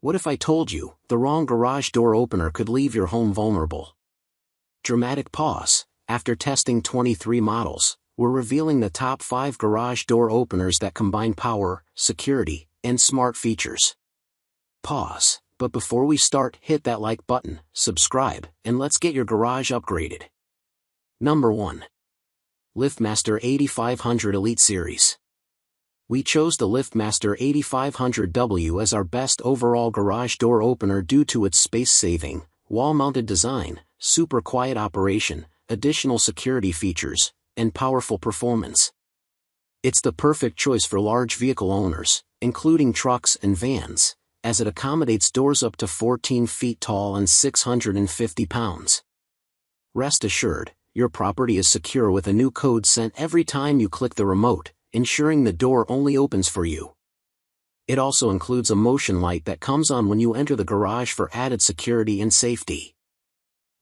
What if I told you, the wrong garage door opener could leave your home vulnerable? Dramatic pause. After testing 23 models, we're revealing the top 5 garage door openers that combine power, security, and smart features. Pause. But before we start, hit that like button, subscribe, and let's get your garage upgraded. Number 1. LiftMaster 8500 Elite Series. We chose the LiftMaster 8500W as our best overall garage door opener due to its space-saving, wall-mounted design, super quiet operation, additional security features, and powerful performance. It's the perfect choice for large vehicle owners, including trucks and vans, as it accommodates doors up to 14 feet tall and 650 pounds. Rest assured, your property is secure with a new code sent every time you click the remote, ensuring the door only opens for you. It also includes a motion light that comes on when you enter the garage for added security and safety.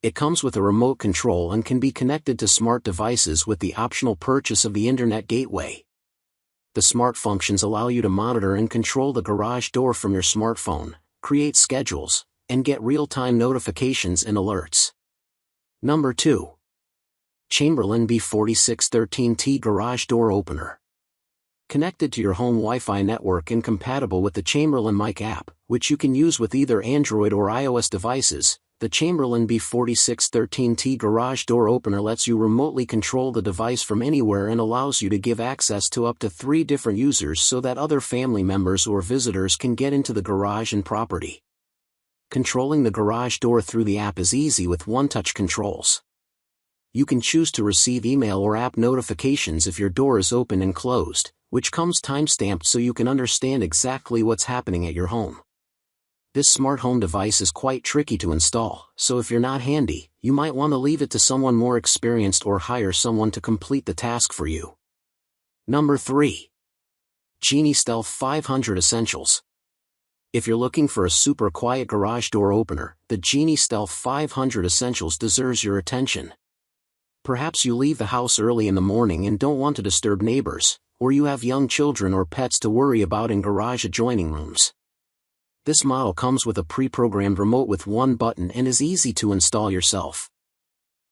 It comes with a remote control and can be connected to smart devices with the optional purchase of the Internet gateway. The smart functions allow you to monitor and control the garage door from your smartphone, create schedules, and get real-time notifications and alerts. Number 2. Chamberlain B4613T Garage Door Opener. Connected to your home Wi-Fi network and compatible with the Chamberlain Mic app, which you can use with either Android or iOS devices, the Chamberlain B4613T Garage Door Opener lets you remotely control the device from anywhere and allows you to give access to up to 3 different users so that other family members or visitors can get into the garage and property. Controlling the garage door through the app is easy with one-touch controls. You can choose to receive email or app notifications if your door is open and closed, which comes time-stamped so you can understand exactly what's happening at your home. This smart home device is quite tricky to install, so if you're not handy, you might want to leave it to someone more experienced or hire someone to complete the task for you. Number 3. Genie Stealth 500 Essentials. If you're looking for a super quiet garage door opener, the Genie Stealth 500 Essentials deserves your attention. Perhaps you leave the house early in the morning and don't want to disturb neighbors, or you have young children or pets to worry about in garage adjoining rooms. This model comes with a pre-programmed remote with one button and is easy to install yourself.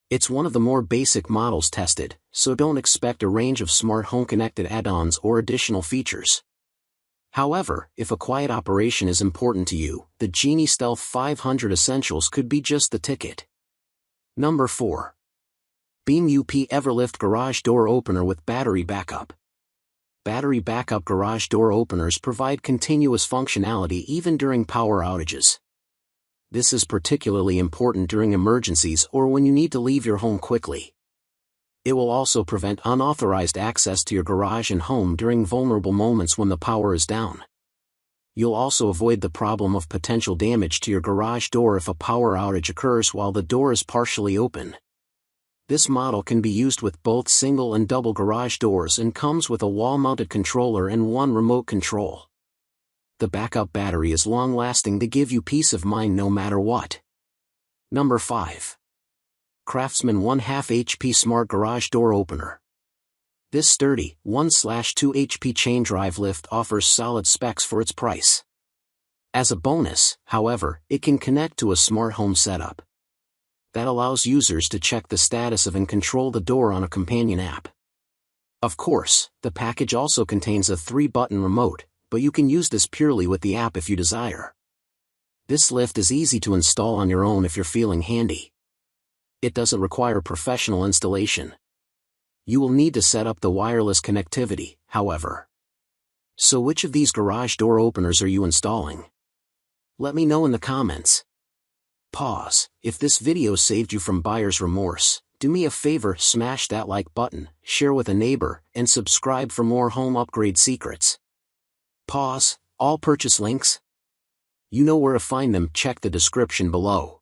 It's one of the more basic models tested, so don't expect a range of smart home connected add-ons or additional features. However, if a quiet operation is important to you, the Genie Stealth 500 Essentials could be just the ticket. Number 4. BeamUP Everlift Garage Door Opener with Battery Backup. Battery backup garage door openers provide continuous functionality even during power outages. This is particularly important during emergencies or when you need to leave your home quickly. It will also prevent unauthorized access to your garage and home during vulnerable moments when the power is down. You'll also avoid the problem of potential damage to your garage door if a power outage occurs while the door is partially open. This model can be used with both single and double garage doors and comes with a wall-mounted controller and one remote control. The backup battery is long-lasting to give you peace of mind no matter what. Number 5. CRAFTSMAN 1/2 HP Smart Garage Door Opener. This sturdy, 1/2 HP chain drive lift offers solid specs for its price. As a bonus, however, it can connect to a smart home setup. That allows users to check the status of and control the door on a companion app. Of course, the package also contains a 3-button remote, but you can use this purely with the app if you desire. This lift is easy to install on your own if you're feeling handy. It doesn't require professional installation. You will need to set up the wireless connectivity, however. So which of these garage door openers are you installing? Let me know in the comments. Pause. If this video saved you from buyer's remorse, do me a favor, smash that like button, share with a neighbor, and subscribe for more home upgrade secrets. Pause. All purchase links? You know where to find them, check the description below.